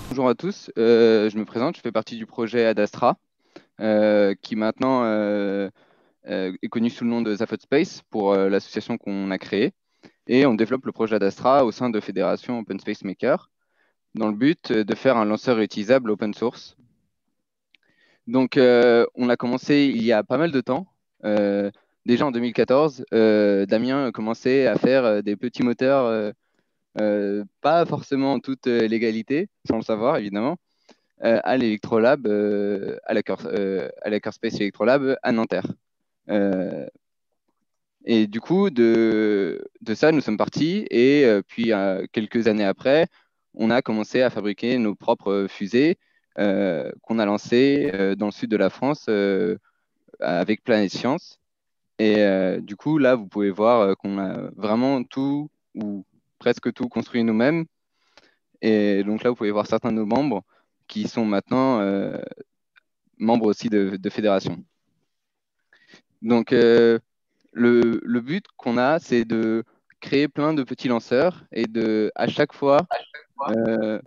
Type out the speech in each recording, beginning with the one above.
Bonjour à tous, je me présente, je fais partie du projet Adastra, qui maintenant est connu sous le nom de Zafod Space pour l'association qu'on a créée. Et on développe le projet Adastra au sein de Fédération Open Space Maker, dans le but de faire un lanceur réutilisable open source. Donc, on a commencé il y a pas mal de temps. Déjà en 2014, Damien a commencé à faire des petits moteurs, pas forcément en toute légalité, sans le savoir évidemment à l'Electrolab, à la Space Electrolab à Nanterre. Euh, et du coup, de ça, nous sommes partis. Et puis, quelques années après, on a commencé à fabriquer nos propres fusées qu'on a lancées dans le sud de la France avec Planète Science. Et du coup, là, vous pouvez voir qu'on a vraiment tout ou presque tout construit nous-mêmes. Et donc là, vous pouvez voir certains de nos membres qui sont maintenant membre aussi de fédération. Donc, le but qu'on a, c'est de créer plein de petits lanceurs et de, à chaque fois, euh,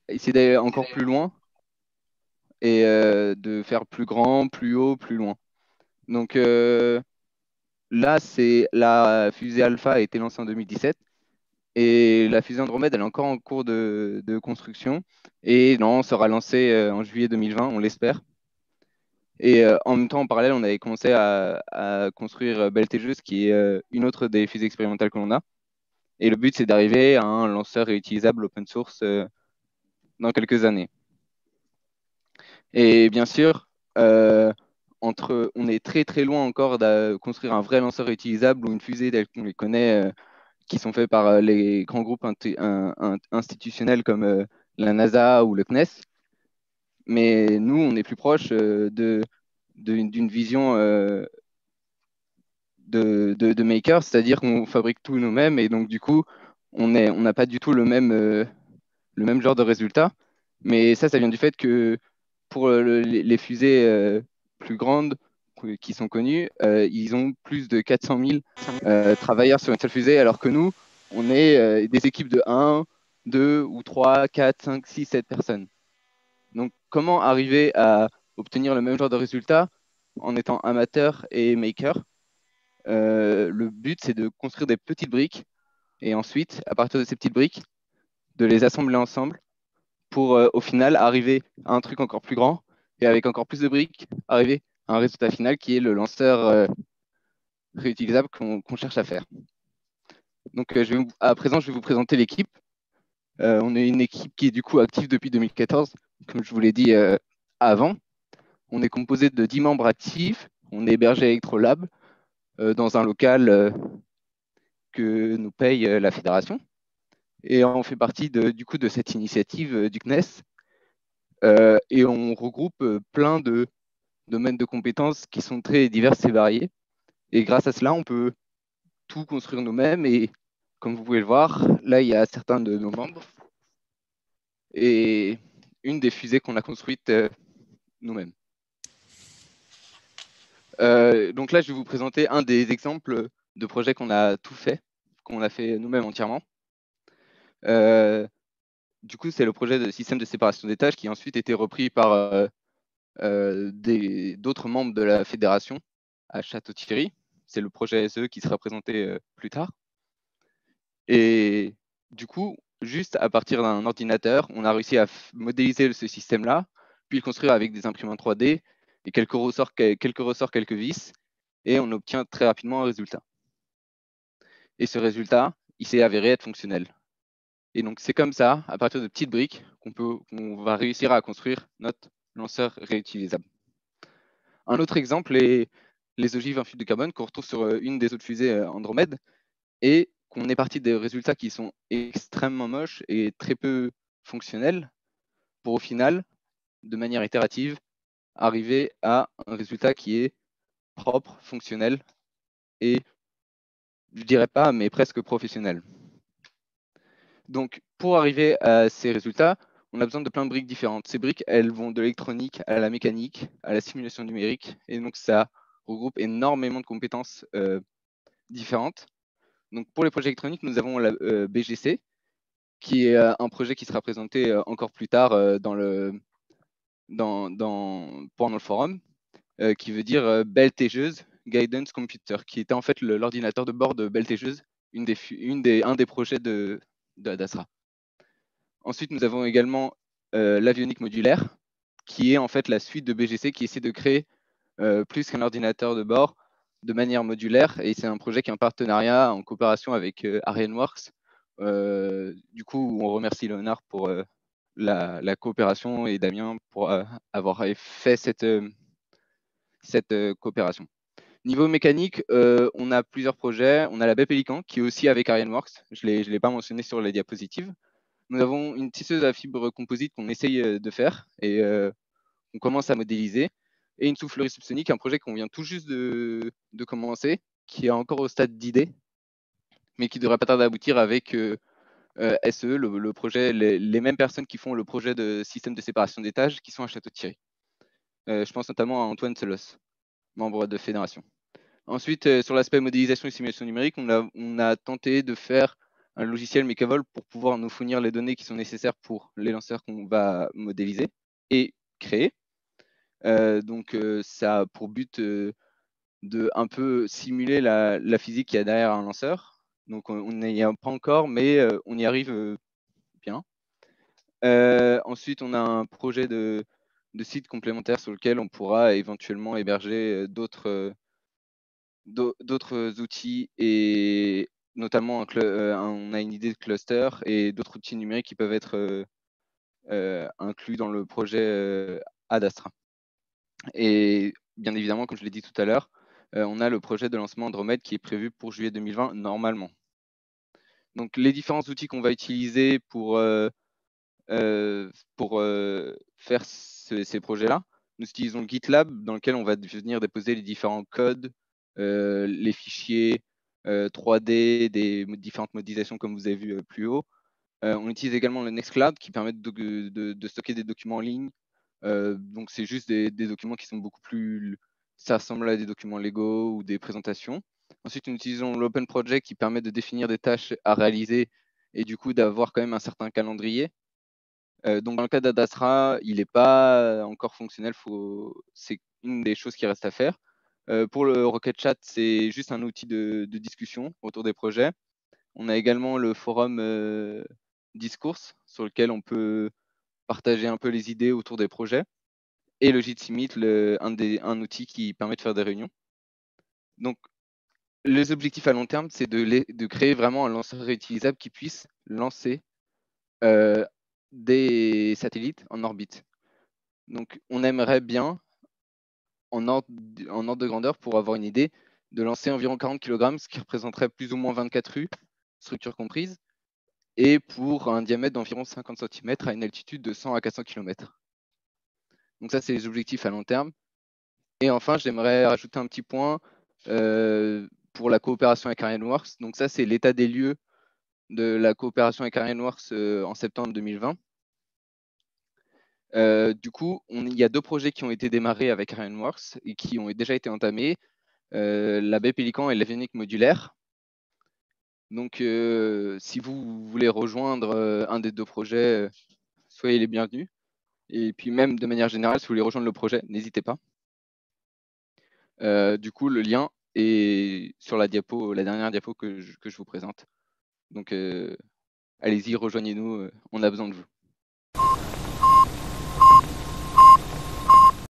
essayer d'aller encore plus loin et de faire plus grand, plus haut, plus loin. Donc, là, c'est la fusée Alpha a été lancée en 2017 et la fusée Andromède, elle est encore en cours de construction et non, sera lancée en juillet 2020, on l'espère. Et en même temps, en parallèle, on avait commencé à construire Beltegeuse, qui est une autre des fusées expérimentales que l'on a. Et le but, c'est d'arriver à un lanceur réutilisable open source dans quelques années. Et bien sûr, on est très très loin encore de construire un vrai lanceur réutilisable ou une fusée telle qu'on les connaît, qui sont faits par les grands groupes institutionnels comme la NASA ou le CNES. Mais nous, on est plus proche d'une vision de maker, c'est-à-dire qu'on fabrique tout nous-mêmes et donc du coup, on n'a pas du tout le même genre de résultat. Mais ça vient du fait que pour les fusées plus grandes qui sont connues, ils ont plus de 400 000 travailleurs sur une seule fusée, alors que nous, on est des équipes de un, 2 ou 3, 4, 5, 6, 7 personnes. Donc, comment arriver à obtenir le même genre de résultat en étant amateur et maker? Le but, c'est de construire des petites briques et ensuite, à partir de ces petites briques, de les assembler ensemble pour au final arriver à un truc encore plus grand et avec encore plus de briques, arriver à un résultat final qui est le lanceur réutilisable qu'on cherche à faire. Donc, à présent, je vais vous présenter l'équipe. On est une équipe qui est du coup active depuis 2014, comme je vous l'ai dit avant. On est composé de 10 membres actifs. On est hébergé à Electrolab dans un local que nous paye la fédération. Et on fait partie du coup de cette initiative du CNES. Et on regroupe plein de domaines de compétences qui sont très diverses et variées. Et grâce à cela, on peut tout construire nous-mêmes. Et comme vous pouvez le voir, là, il y a certains de nos membres. Et une des fusées qu'on a construites nous-mêmes. Donc là, je vais vous présenter un des exemples de projets qu'on a tout fait, qu'on a fait nous-mêmes entièrement. Du coup, c'est le projet de système de séparation des tâches qui a ensuite été repris par d'autres membres de la fédération à Château-Thierry. C'est le projet SE qui sera présenté plus tard. Et du coup, juste à partir d'un ordinateur, on a réussi à modéliser ce système-là, puis le construire avec des imprimantes 3D et quelques ressorts, quelques vis, et on obtient très rapidement un résultat. Et ce résultat, il s'est avéré être fonctionnel. Et donc, c'est comme ça, à partir de petites briques, qu'on va réussir à construire notre lanceur réutilisable. Un autre exemple est les ogives en fibre de carbone qu'on retrouve sur une des autres fusées Andromède et qu'on est parti des résultats qui sont extrêmement moches et très peu fonctionnels pour au final, de manière itérative, arriver à un résultat qui est propre, fonctionnel et, je dirais pas, mais presque professionnel. Donc, pour arriver à ces résultats, on a besoin de plein de briques différentes. Ces briques, elles vont de l'électronique à la mécanique, à la simulation numérique, et donc ça regroupe énormément de compétences différentes. Donc, pour les projets électroniques, nous avons la BGC, qui est un projet qui sera présenté encore plus tard pendant le forum, qui veut dire Belle Teigeuse Guidance Computer, qui était en fait l'ordinateur de bord de Belle Teigeuse, un des projets de Adastra. Ensuite, nous avons également l'avionique modulaire, qui est en fait la suite de BGC qui essaie de créer plus qu'un ordinateur de bord de manière modulaire. Et c'est un projet qui est en partenariat, en coopération avec ArianeWorks. Du coup, on remercie Léonard pour la coopération et Damien pour avoir fait cette coopération. Niveau mécanique, on a plusieurs projets. On a la baie Pélican qui est aussi avec ArianeWorks. Je ne l'ai pas mentionné sur les diapositives. Nous avons une tisseuse à fibre composite qu'on essaye de faire et on commence à modéliser. Et une soufflerie subsonique, un projet qu'on vient tout juste de commencer, qui est encore au stade d'idée, mais qui devrait pas tarder à aboutir avec SE, le projet, les mêmes personnes qui font le projet de système de séparation d'étages qui sont à Château-Thierry. Je pense notamment à Antoine Selos, membre de Fédération. Ensuite, sur l'aspect modélisation et simulation numérique, on a tenté de faire un logiciel Mecavol pour pouvoir nous fournir les données qui sont nécessaires pour les lanceurs qu'on va modéliser et créer. Donc, ça a pour but de un peu simuler la physique qu'il y a derrière un lanceur. Donc, on n'y est pas encore, mais on y arrive bien. Ensuite, on a un projet de site complémentaire sur lequel on pourra éventuellement héberger d'autres outils et notamment on a une idée de cluster et d'autres outils numériques qui peuvent être inclus dans le projet Ad Astra. Et bien évidemment, comme je l'ai dit tout à l'heure, on a le projet de lancement Andromède qui est prévu pour juillet 2020 normalement. Donc les différents outils qu'on va utiliser pour faire ces projets-là, nous utilisons GitLab dans lequel on va venir déposer les différents codes, les fichiers 3D des différentes modélisations comme vous avez vu plus haut. On utilise également le Nextcloud qui permet de stocker des documents en ligne. Donc c'est juste des documents qui sont beaucoup plus... Ça ressemble à des documents Lego ou des présentations. Ensuite, nous utilisons l'Open Project qui permet de définir des tâches à réaliser et du coup d'avoir quand même un certain calendrier. Donc dans le cas d'Adastra, il n'est pas encore fonctionnel, c'est une des choses qui reste à faire. Pour le Rocket Chat, c'est juste un outil de discussion autour des projets. On a également le forum Discourse sur lequel on peut partager un peu les idées autour des projets. Et le Jitsi Meet, un outil qui permet de faire des réunions. Donc les objectifs à long terme, c'est de créer vraiment un lanceur réutilisable qui puisse lancer des satellites en orbite. Donc, on aimerait bien, en ordre de grandeur, pour avoir une idée, de lancer environ 40 kg, ce qui représenterait plus ou moins 24 rues, structure comprise, et pour un diamètre d'environ 50 cm à une altitude de 100 à 400 km. Donc ça, c'est les objectifs à long terme. Et enfin, j'aimerais rajouter un petit point pour la coopération avec ArianeWorks. Donc ça, c'est l'état des lieux de la coopération avec ArianeWorks en septembre 2020. Du coup, il y a deux projets qui ont été démarrés avec ArianeWorks et qui ont déjà été entamés, la baie Pélican et l'avionique modulaire. Donc, si vous voulez rejoindre un des deux projets, soyez les bienvenus. Et puis même de manière générale, si vous voulez rejoindre le projet, n'hésitez pas. Du coup, le lien est sur la dernière diapo que je vous présente. Donc, allez-y, rejoignez-nous, on a besoin de vous.